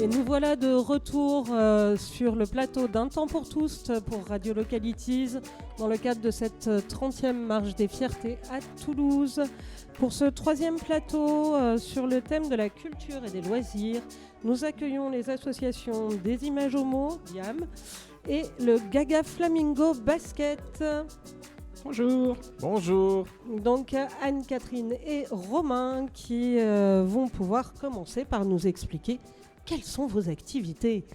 Et nous voilà de retour sur le plateau d'Un temps pour tous pour Radio Localities dans le cadre de cette 30e marche des fiertés à Toulouse. Pour ce troisième plateau sur le thème de la culture et des loisirs, nous accueillons les associations des Images Homo, Diam, et le Gaga Flamingo Basket. Bonjour. Bonjour. Donc Anne-Catherine et Romain qui vont pouvoir commencer par nous expliquer quelles sont vos activités.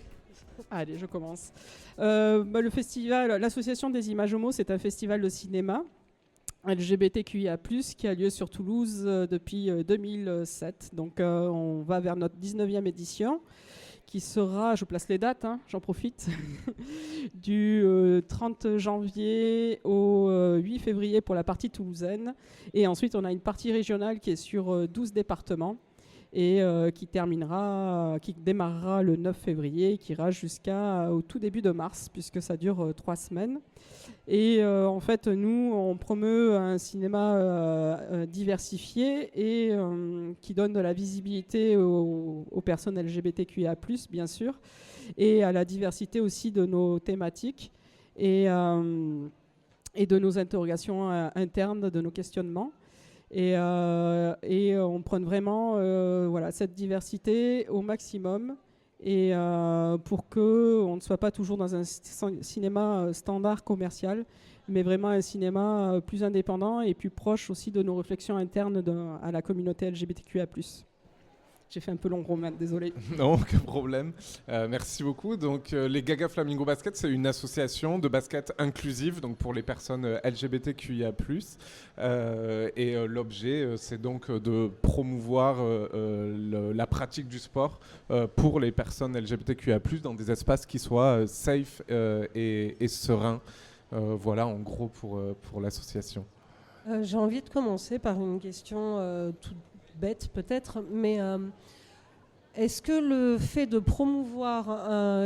Allez, je commence. Le festival, l'association des Images Homo, c'est un festival de cinéma LGBTQIA+, qui a lieu sur Toulouse depuis 2007. Donc on va vers notre 19e édition, qui sera, je place les dates, j'en profite, du 30 janvier au 8 février pour la partie toulousaine. Et ensuite, on a une partie régionale qui est sur 12 départements et qui démarrera le 9 février, qui ira jusqu'au tout début de mars, puisque ça dure 3 semaines. Et en fait, nous, on promeut un cinéma diversifié et qui donne de la visibilité aux personnes LGBTQIA+, bien sûr, et à la diversité aussi de nos thématiques et de nos interrogations internes, de nos questionnements. Et on prône vraiment cette diversité au maximum et pour qu'on ne soit pas toujours dans un cinéma standard commercial, mais vraiment un cinéma plus indépendant et plus proche aussi de nos réflexions internes à la communauté LGBTQIA+. J'ai fait un peu long, Romain, désolé. Non, aucun problème. Merci beaucoup. Donc, les Gaga Flamingo Basket, c'est une association de basket inclusive, donc pour les personnes LGBTQIA+. Et l'objet, c'est donc de promouvoir la pratique du sport pour les personnes LGBTQIA+, dans des espaces qui soient safe et sereins. Voilà, en gros, pour l'association. J'ai envie de commencer par une question toute bête peut-être, mais est-ce que le fait de promouvoir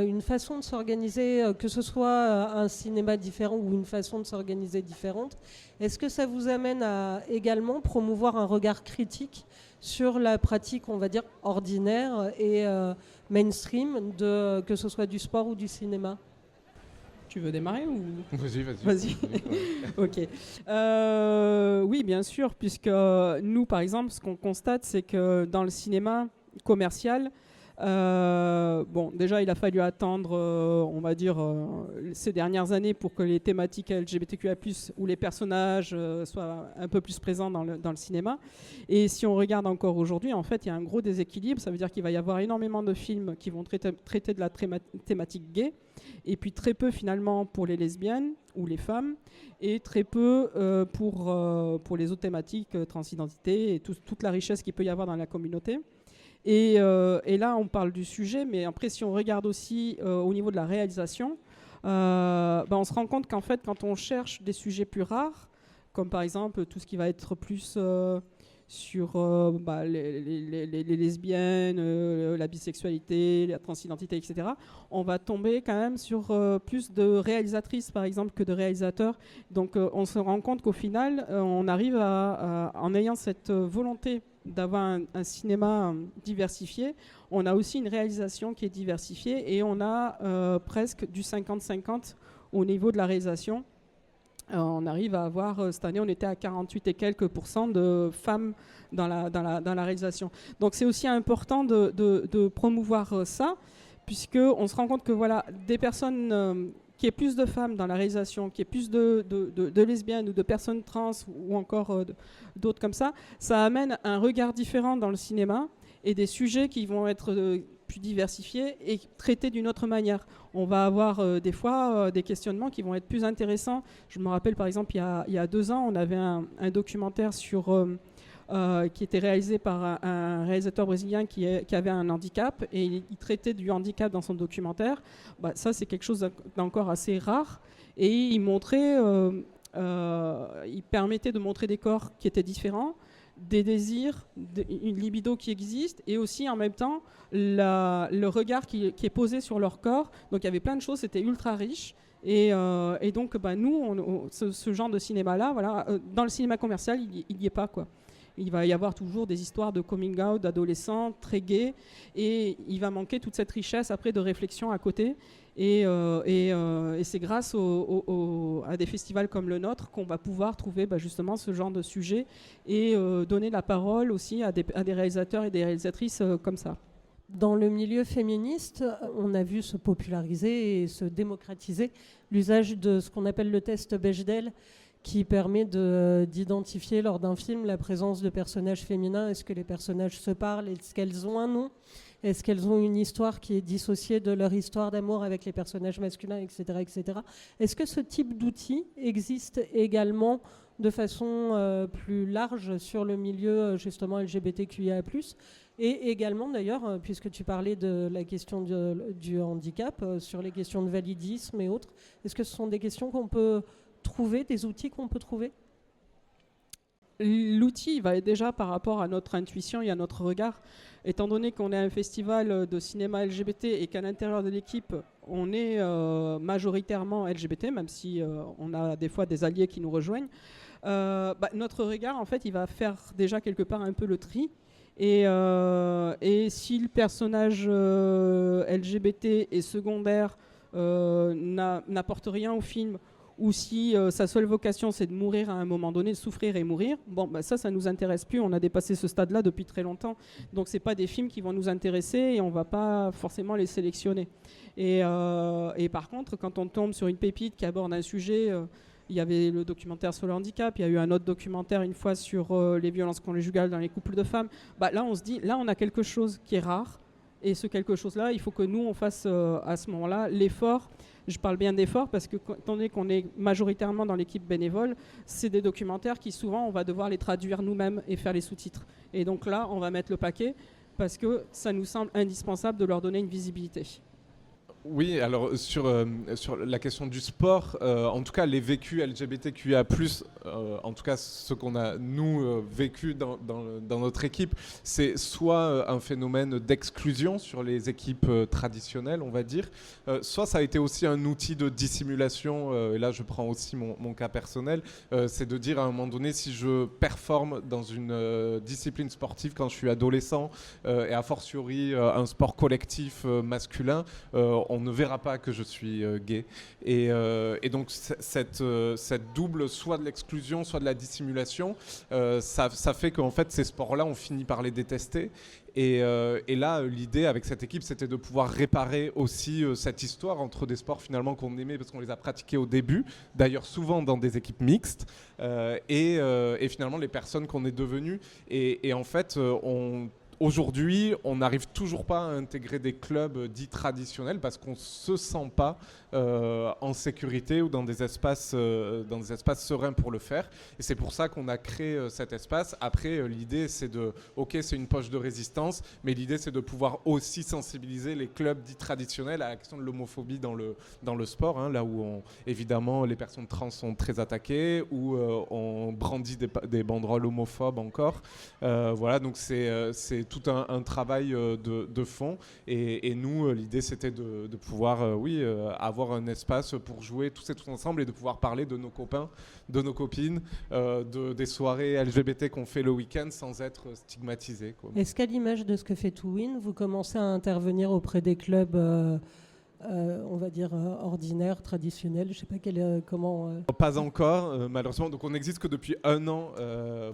une façon de s'organiser, que ce soit un cinéma différent ou une façon de s'organiser différente, est-ce que ça vous amène à également promouvoir un regard critique sur la pratique, on va dire, ordinaire et mainstream, que ce soit du sport ou du cinéma ? Tu veux démarrer ou... Vas-y. Ok. Oui, bien sûr, puisque nous, par exemple, ce qu'on constate, c'est que dans le cinéma commercial, déjà, il a fallu attendre, on va dire, ces dernières années pour que les thématiques LGBTQIA+, ou les personnages soient un peu plus présents dans le cinéma. Et si on regarde encore aujourd'hui, en fait, il y a un gros déséquilibre. Ça veut dire qu'il va y avoir énormément de films qui vont traiter de la thématique gay, et puis très peu, finalement, pour les lesbiennes ou les femmes, et très peu pour les autres thématiques, transidentité, et toute la richesse qu'il peut y avoir dans la communauté. Et là, on parle du sujet, mais après, si on regarde aussi au niveau de la réalisation, on se rend compte qu'en fait, quand on cherche des sujets plus rares, comme par exemple tout ce qui va être plus sur les lesbiennes, la bisexualité, la transidentité, etc., on va tomber quand même sur plus de réalisatrices, par exemple, que de réalisateurs. Donc, on se rend compte qu'au final, on arrive en ayant cette volonté d'avoir un cinéma diversifié, on a aussi une réalisation qui est diversifiée et on a presque du 50-50 au niveau de la réalisation. On arrive à avoir, cette année, on était à 48 et quelques % de femmes dans la réalisation. Donc c'est aussi important de promouvoir ça, puisqu'on se rend compte que voilà, des personnes... qu'il y ait plus de femmes dans la réalisation, qu'il y ait plus de lesbiennes ou de personnes trans ou encore d'autres comme ça amène un regard différent dans le cinéma et des sujets qui vont être plus diversifiés et traités d'une autre manière. On va avoir des fois des questionnements qui vont être plus intéressants. Je me rappelle par exemple, il y a 2 ans, on avait un documentaire qui était réalisé par un réalisateur brésilien qui avait un handicap et il traitait du handicap dans son documentaire. Ça, c'est quelque chose d'encore assez rare. Et il montrait, il permettait de montrer des corps qui étaient différents, des désirs, une libido qui existe et aussi en même temps le regard qui est posé sur leur corps. Donc il y avait plein de choses, c'était ultra riche. Et donc nous, ce genre de cinéma-là, voilà, dans le cinéma commercial, il n'y est pas, quoi. il va y avoir toujours des histoires de coming out d'adolescents très gays, et il va manquer toute cette richesse après de réflexion à côté. Et c'est grâce à des festivals comme le nôtre qu'on va pouvoir trouver justement ce genre de sujet et donner la parole aussi à des réalisateurs et des réalisatrices comme ça. Dans le milieu féministe, on a vu se populariser et se démocratiser l'usage de ce qu'on appelle le test Bechdel, qui permet d'identifier lors d'un film la présence de personnages féminins. Est-ce que les personnages se parlent? Est-ce qu'elles ont un nom? Est-ce qu'elles ont une histoire qui est dissociée de leur histoire d'amour avec les personnages masculins, etc., etc. Est-ce que ce type d'outil existe également de façon plus large sur le milieu justement LGBTQIA+, et également d'ailleurs, puisque tu parlais de la question du handicap, sur les questions de validisme et autres, est-ce que ce sont des questions qu'on peut trouver, des outils qu'on peut trouver? L'outil va déjà par rapport à notre intuition et à notre regard. Étant donné qu'on est un festival de cinéma LGBT et qu'à l'intérieur de l'équipe, on est majoritairement LGBT, même si on a des fois des alliés qui nous rejoignent, notre regard, en fait, il va faire déjà quelque part un peu le tri. Et si le personnage LGBT est secondaire, n'apporte rien au film, ou si sa seule vocation c'est de mourir à un moment donné, de souffrir et mourir, ça nous intéresse plus, on a dépassé ce stade-là depuis très longtemps. Donc c'est pas des films qui vont nous intéresser et on va pas forcément les sélectionner. Et par contre, quand on tombe sur une pépite qui aborde un sujet, il y avait le documentaire sur le handicap, il y a eu un autre documentaire une fois sur les violences conjugales dans les couples de femmes, là on se dit, là on a quelque chose qui est rare, et ce quelque chose-là, il faut que nous on fasse à ce moment-là l'effort. Je parle bien d'effort parce que, étant donné qu'on est majoritairement dans l'équipe bénévole, c'est des documentaires qui souvent on va devoir les traduire nous-mêmes et faire les sous-titres. Et donc là, on va mettre le paquet parce que ça nous semble indispensable de leur donner une visibilité. Oui, alors sur la question du sport, en tout cas les vécus LGBTQIA+, en tout cas ce qu'on a nous vécu dans notre équipe, c'est soit un phénomène d'exclusion sur les équipes traditionnelles, on va dire, soit ça a été aussi un outil de dissimulation, et là je prends aussi mon cas personnel, c'est de dire à un moment donné si je performe dans une discipline sportive quand je suis adolescent, et a fortiori un sport collectif masculin, on ne verra pas que je suis gay. Et donc cette double, soit de l'exclusion, soit de la dissimulation, ça fait qu'en fait ces sports-là, on finit par les détester. Et là, l'idée avec cette équipe, c'était de pouvoir réparer aussi cette histoire entre des sports finalement qu'on aimait parce qu'on les a pratiqués au début, d'ailleurs souvent dans des équipes mixtes, et finalement les personnes qu'on est devenues. Et en fait, aujourd'hui, on n'arrive toujours pas à intégrer des clubs dits traditionnels parce qu'on ne se sent pas en sécurité ou dans des espaces sereins pour le faire. Et c'est pour ça qu'on a créé cet espace. Après, l'idée, c'est c'est une poche de résistance, mais l'idée, c'est de pouvoir aussi sensibiliser les clubs dits traditionnels à la question de l'homophobie dans le sport, hein, là où évidemment les personnes trans sont très attaquées, où on brandit des banderoles homophobes encore. Voilà, donc c'est tout un travail de fond. Et nous, l'idée, c'était de pouvoir avoir un espace pour jouer tous et tous ensemble et de pouvoir parler de nos copains, de nos copines, des soirées LGBT qu'on fait le week-end sans être stigmatisés, quoi. Est-ce qu'à l'image de ce que fait Twin, vous commencez à intervenir auprès des clubs on va dire ordinaires, traditionnels, je ne sais pas comment... Pas encore, malheureusement. Donc on n'existe que depuis 1 an.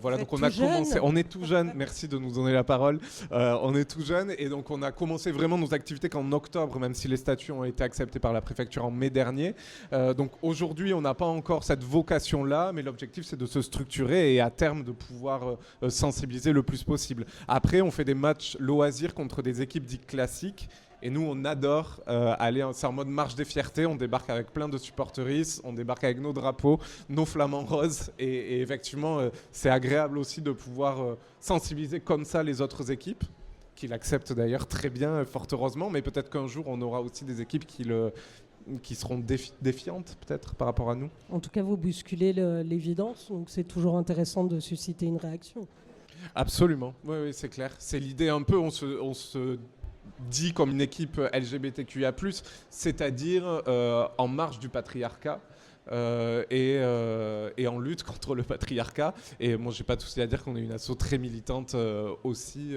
Voilà, donc on a commencé. On est tout jeune. Merci de nous donner la parole. On est tout jeune et donc on a commencé vraiment nos activités qu'en octobre, même si les statuts ont été acceptés par la préfecture en mai dernier. Donc aujourd'hui, on n'a pas encore cette vocation-là, mais l'objectif c'est de se structurer et à terme de pouvoir sensibiliser le plus possible. Après, on fait des matchs loisirs contre des équipes dites classiques. Et nous, on adore aller, c'est en mode marche des fiertés, on débarque avec plein de supporteristes, on débarque avec nos drapeaux, nos flamants roses, et effectivement, c'est agréable aussi de pouvoir sensibiliser comme ça les autres équipes, qui l'acceptent d'ailleurs très bien, fort heureusement, mais peut-être qu'un jour, on aura aussi des équipes qui seront défiantes peut-être par rapport à nous. En tout cas, vous bousculez l'évidence, donc c'est toujours intéressant de susciter une réaction. Absolument, oui, c'est clair. C'est l'idée un peu, on se dit comme une équipe LGBTQIA+, c'est-à-dire en marge du patriarcat. et en lutte contre le patriarcat. Et moi, j'ai pas de souci à dire qu'on est une asso très militante aussi.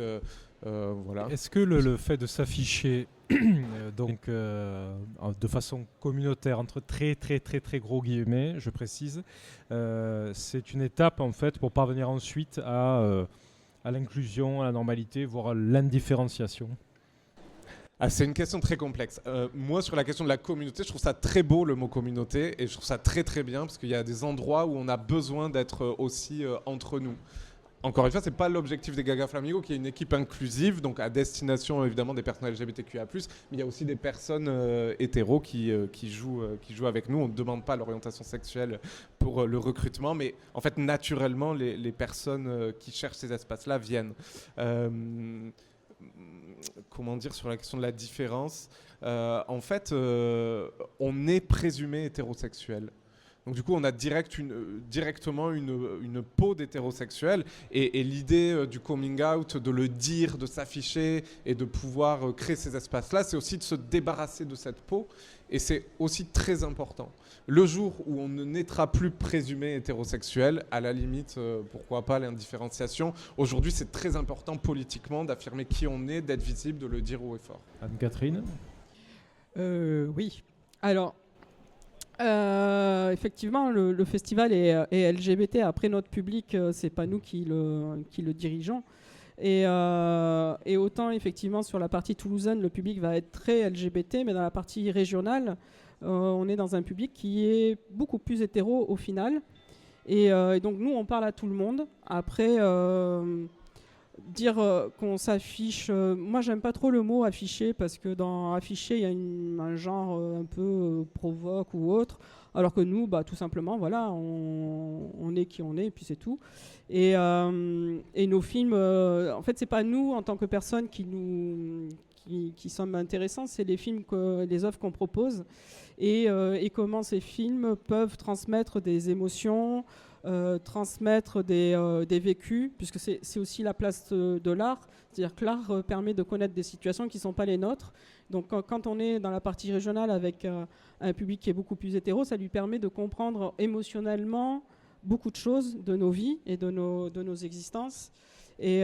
Voilà. Est-ce que le fait de s'afficher de façon communautaire, entre très gros guillemets, je précise, c'est une étape en fait pour parvenir ensuite à l'inclusion, à la normalité, voire à l'indifférenciation? C'est une question très complexe. Moi, sur la question de la communauté, je trouve ça très beau, le mot communauté, et je trouve ça très bien, parce qu'il y a des endroits où on a besoin d'être aussi entre nous. Encore une fois, ce n'est pas l'objectif des Gaga Flamingo, qui est une équipe inclusive, donc à destination évidemment des personnes LGBTQIA+, mais il y a aussi des personnes hétéros qui jouent avec nous. On ne demande pas l'orientation sexuelle pour le recrutement, mais en fait, naturellement, les personnes qui cherchent ces espaces-là viennent. Comment dire sur la question de la différence, en fait, on est présumé hétérosexuel. Donc du coup, on a directement une peau d'hétérosexuel, et l'idée du coming out, de le dire, de s'afficher et de pouvoir créer ces espaces-là, c'est aussi de se débarrasser de cette peau, et c'est aussi très important. Le jour où on ne naîtra plus présumé hétérosexuel, à la limite, pourquoi pas l'indifférenciation. Aujourd'hui, c'est très important politiquement d'affirmer qui on est, d'être visible, de le dire haut et fort. Anne-Catherine ? Oui. Alors, effectivement, le festival est LGBT. Après, notre public, c'est pas nous qui le dirigeons. Et autant, effectivement, sur la partie toulousaine, le public va être très LGBT, mais dans la partie régionale, on est dans un public qui est beaucoup plus hétéro au final. Et donc, nous, on parle à tout le monde. Après, dire qu'on s'affiche... moi, j'aime pas trop le mot afficher, parce que dans afficher, il y a un genre un peu provoque ou autre. Alors que nous, tout simplement, voilà, on est qui on est, et puis c'est tout. Et nos films, en fait, c'est pas nous, en tant que personnes, qui sommes intéressants, c'est les œuvres qu'on propose, et comment ces films peuvent transmettre des émotions, transmettre des vécus, puisque c'est aussi la place de l'art. C'est-à-dire que l'art permet de connaître des situations qui ne sont pas les nôtres. Donc quand on est dans la partie régionale avec un public qui est beaucoup plus hétéro, ça lui permet de comprendre émotionnellement beaucoup de choses de nos vies et de nos existences. Et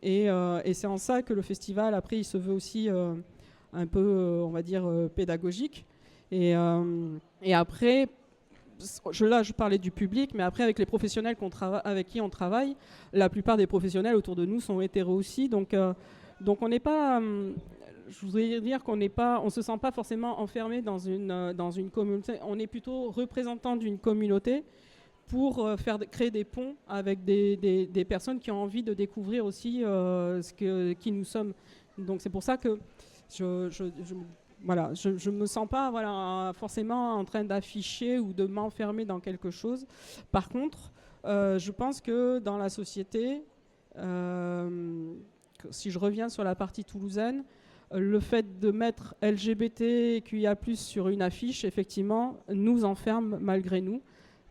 c'est en ça que le festival, après, il se veut aussi un peu, on va dire, pédagogique. Et après, là, je parlais du public, mais après, avec les professionnels avec qui on travaille, la plupart des professionnels autour de nous sont hétéros aussi. Donc on n'est pas... je voudrais dire qu'on ne se sent pas forcément enfermé dans une communauté. On est plutôt représentant d'une communauté pour créer des ponts avec des personnes qui ont envie de découvrir aussi qui nous sommes. Donc c'est pour ça que je me sens pas forcément en train d'afficher ou de m'enfermer dans quelque chose. Par contre, je pense que dans la société, si je reviens sur la partie toulousaine, le fait de mettre LGBTQIA+ sur une affiche, effectivement, nous enferme malgré nous.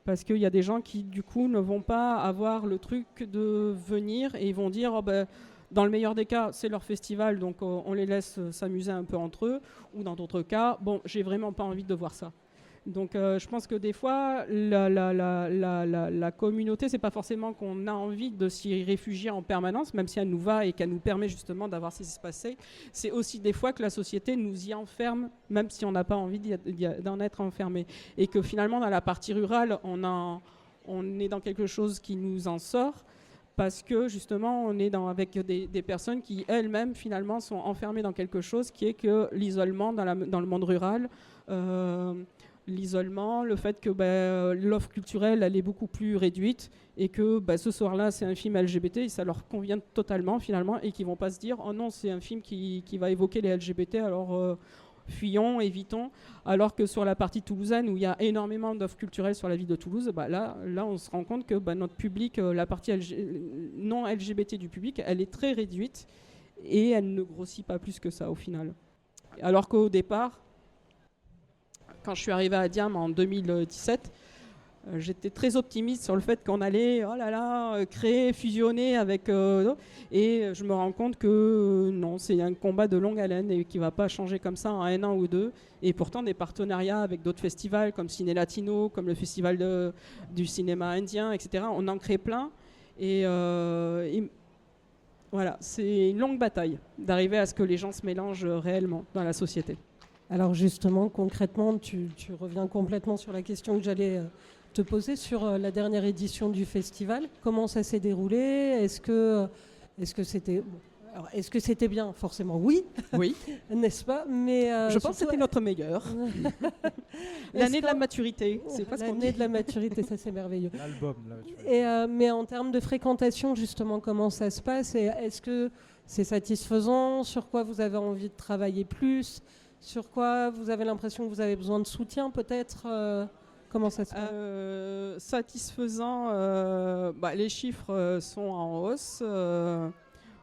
Parce qu'il y a des gens qui, du coup, ne vont pas avoir le truc de venir, et ils vont dire dans le meilleur des cas, c'est leur festival, donc on les laisse s'amuser un peu entre eux. Ou dans d'autres cas, j'ai vraiment pas envie de voir ça. Donc je pense que des fois, la communauté, c'est pas forcément qu'on a envie de s'y réfugier en permanence, même si elle nous va et qu'elle nous permet justement d'avoir ces espaces. C'est aussi des fois que la société nous y enferme, même si on n'a pas envie d'en être enfermé. Et que finalement, dans la partie rurale, on est dans quelque chose qui nous en sort, parce que justement, on est avec des personnes qui elles-mêmes finalement sont enfermées dans quelque chose qui est que l'isolement dans le monde rural, l'isolement, le fait que l'offre culturelle elle est beaucoup plus réduite, et que ce soir-là c'est un film LGBT et ça leur convient totalement finalement, et qu'ils vont pas se dire oh non, c'est un film qui va évoquer les LGBT, alors fuyons, évitons. Alors que sur la partie toulousaine, où il y a énormément d'offres culturelles sur la ville de Toulouse, là on se rend compte que notre public, la partie non LGBT du public, elle est très réduite, et elle ne grossit pas plus que ça au final. Alors qu'au départ, quand je suis arrivée à Diam en 2017, j'étais très optimiste sur le fait qu'on allait créer, fusionner avec... et je me rends compte que non, c'est un combat de longue haleine et qui ne va pas changer comme ça en un an ou deux. Et pourtant, des partenariats avec d'autres festivals comme Ciné Latino, comme le festival du cinéma indien, etc., on en crée plein. Et voilà, c'est une longue bataille d'arriver à ce que les gens se mélangent réellement dans la société. Alors justement, concrètement, tu reviens complètement sur la question que j'allais te poser sur la dernière édition du festival. Comment ça s'est déroulé ? Est-ce que c'était... Alors, est-ce que c'était bien ? Forcément, oui. Oui. N'est-ce pas ? Mais je pense que c'était notre meilleur. L'année de la maturité. C'est pas ce qu'on dit. L'année de la maturité, ça c'est merveilleux. L'album, la maturité. Mais en termes de fréquentation, justement, comment ça se passe ? Et est-ce que c'est satisfaisant ? Sur quoi vous avez envie de travailler plus ? Sur quoi vous avez l'impression que vous avez besoin de soutien, peut-être ? Comment ça se passe ? Satisfaisant, les chiffres sont en hausse.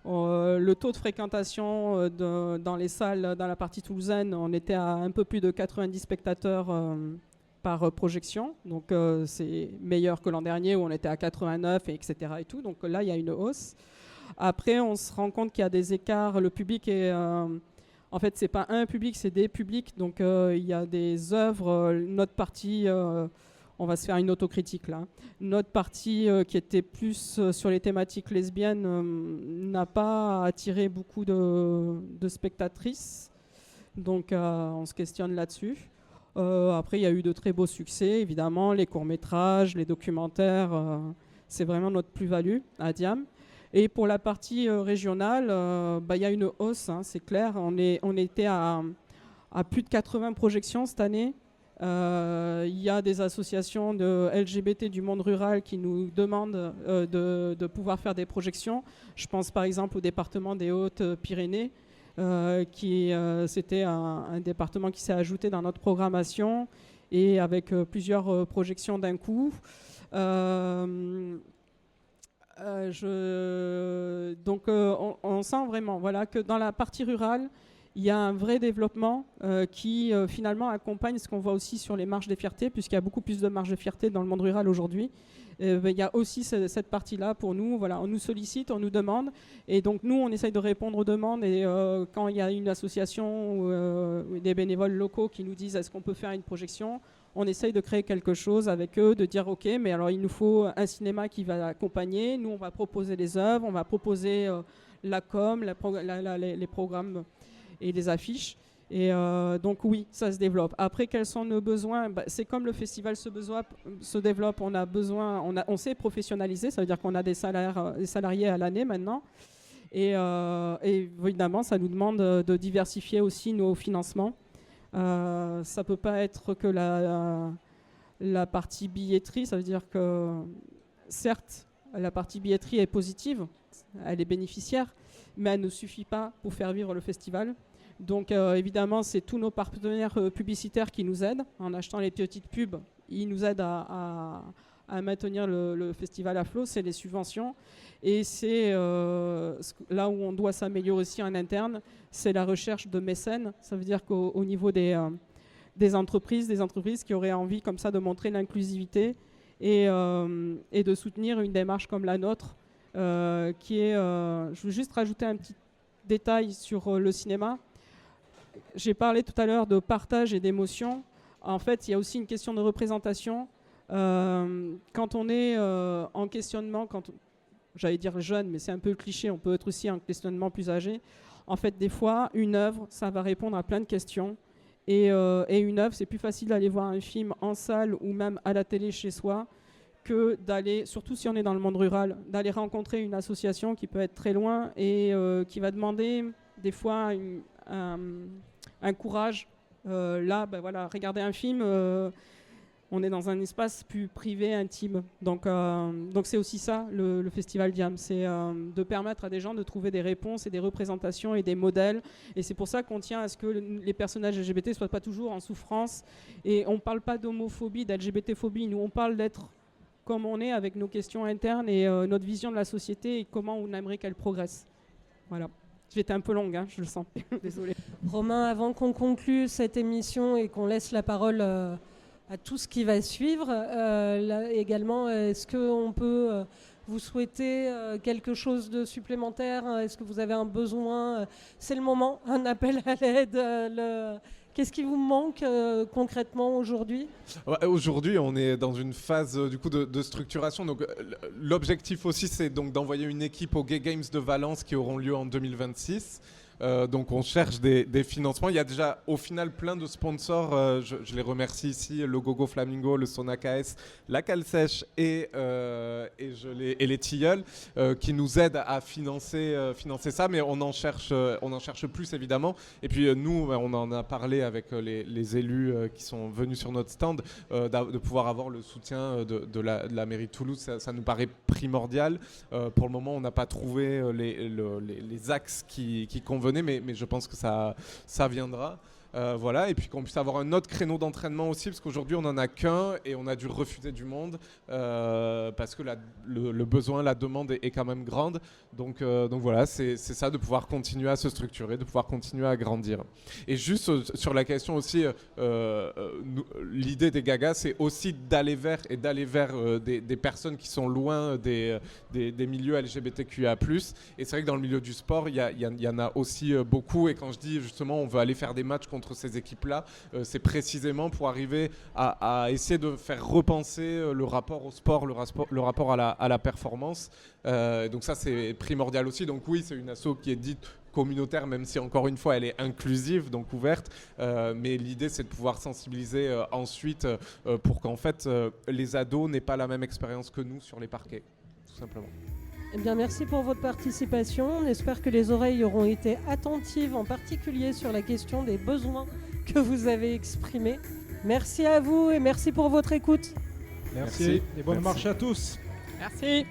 Le taux de fréquentation dans les salles, dans la partie toulousaine, on était à un peu plus de 90 spectateurs par projection. Donc c'est meilleur que l'an dernier où on était à 89, etc. Et tout. Donc là, il y a une hausse. Après, on se rend compte qu'il y a des écarts. Le public est... en fait, c'est pas un public, c'est des publics. Donc il y a des œuvres. Notre partie... on va se faire une autocritique là. Notre partie qui était plus sur les thématiques lesbiennes n'a pas attiré beaucoup de spectatrices. Donc on se questionne là-dessus. Après, il y a eu de très beaux succès, évidemment. Les courts-métrages, les documentaires, c'est vraiment notre plus-value à Diam. Et pour la partie régionale, il y a une hausse, hein, c'est clair. On était à plus de 80 projections cette année. Il y a des associations de LGBT du monde rural qui nous demandent de pouvoir faire des projections. Je pense par exemple au département des Hautes-Pyrénées, c'était un département qui s'est ajouté dans notre programmation et avec plusieurs projections d'un coup. On sent vraiment que dans la partie rurale, il y a un vrai développement qui finalement accompagne ce qu'on voit aussi sur les marches des fiertés, puisqu'il y a beaucoup plus de marches de fierté dans le monde rural aujourd'hui. Il y a aussi cette partie-là pour nous. Voilà, on nous sollicite, on nous demande, et donc nous, on essaye de répondre aux demandes. Et quand il y a une association ou des bénévoles locaux qui nous disent est-ce qu'on peut faire une projection, on essaye de créer quelque chose avec eux, de dire ok, mais alors il nous faut un cinéma qui va accompagner. Nous, on va proposer les œuvres, on va proposer la com, les programmes et les affiches. Et donc oui, ça se développe. Après, quels sont nos besoins ? C'est comme le festival se développe, on s'est professionnalisé, ça veut dire qu'on a des salariés à l'année maintenant. Et évidemment, ça nous demande de diversifier aussi nos financements. Ça peut pas être que la partie billetterie, ça veut dire que certes, la partie billetterie est positive, elle est bénéficiaire, mais elle ne suffit pas pour faire vivre le festival. Donc évidemment, c'est tous nos partenaires publicitaires qui nous aident. En achetant les petites pubs, ils nous aident à maintenir le festival à flot, c'est les subventions. Et c'est là où on doit s'améliorer aussi en interne, c'est la recherche de mécènes. Ça veut dire qu'au niveau des entreprises qui auraient envie comme ça de montrer l'inclusivité et de soutenir une démarche comme la nôtre, qui est... je veux juste rajouter un petit détail sur le cinéma. J'ai parlé tout à l'heure de partage et d'émotion. En fait, il y a aussi une question de représentation. Quand on est en questionnement, j'allais dire jeune, mais c'est un peu cliché, on peut être aussi en questionnement plus âgé. En fait, des fois, une œuvre, ça va répondre à plein de questions. Et une œuvre, c'est plus facile d'aller voir un film en salle ou même à la télé chez soi que d'aller, surtout si on est dans le monde rural, d'aller rencontrer une association qui peut être très loin et qui va demander des fois un courage. Regarder un film, on est dans un espace plus privé, intime. Donc c'est aussi ça, le Festival Diam, c'est de permettre à des gens de trouver des réponses et des représentations et des modèles. Et c'est pour ça qu'on tient à ce que les personnages LGBT ne soient pas toujours en souffrance. Et on ne parle pas d'homophobie, d'LGBT-phobie. Nous, on parle d'être comme on est avec nos questions internes et notre vision de la société et comment on aimerait qu'elle progresse. Voilà. J'étais un peu longue, hein, je le sens. Désolée. Romain, avant qu'on conclue cette émission et qu'on laisse la parole à tout ce qui va suivre. Là, également, est-ce qu'on peut vous souhaiter quelque chose de supplémentaire? Est-ce que vous avez un besoin? C'est le moment, un appel à l'aide. Qu'est-ce qui vous manque concrètement aujourd'hui? Aujourd'hui, on est dans une phase du coup de structuration. Donc, l'objectif aussi, c'est donc d'envoyer une équipe aux Gay Games de Valence qui auront lieu en 2026. Donc on cherche des financements. Il y a déjà au final plein de sponsors. Je les remercie ici, le Gogo Flamingo, le Sona KS, la Cale Sèche et les Tilleuls qui nous aident à financer ça. Mais on en cherche plus évidemment. Et puis nous, on en a parlé avec les élus qui sont venus sur notre stand, de pouvoir avoir le soutien de la mairie de Toulouse. Ça nous paraît primordial. Pour le moment, on n'a pas trouvé les axes qui convenaient. Mais je pense que ça viendra. Voilà, et puis qu'on puisse avoir un autre créneau d'entraînement aussi, parce qu'aujourd'hui on n'en a qu'un et on a dû refuser du monde parce que le besoin, la demande est quand même grande. Donc voilà, c'est ça, de pouvoir continuer à se structurer, de pouvoir continuer à grandir. Et juste sur la question aussi, l'idée des Gagas, c'est aussi d'aller vers des personnes qui sont loin des milieux LGBTQIA+. Et c'est vrai que dans le milieu du sport, il y en a aussi beaucoup. Et quand je dis justement on veut aller faire des matchs contre ces équipes-là, c'est précisément pour arriver à essayer de faire repenser le rapport au sport, le rapport à la performance. Donc ça, c'est primordial aussi. Donc oui, c'est une asso qui est dite communautaire, même si encore une fois elle est inclusive, donc ouverte, mais l'idée c'est de pouvoir sensibiliser ensuite pour qu'en fait les ados n'aient pas la même expérience que nous sur les parquets, tout simplement. Eh bien, merci pour votre participation. On espère que les oreilles auront été attentives, en particulier sur la question des besoins que vous avez exprimés. Merci à vous et merci pour votre écoute. Merci. Et bonne marche à tous. Merci.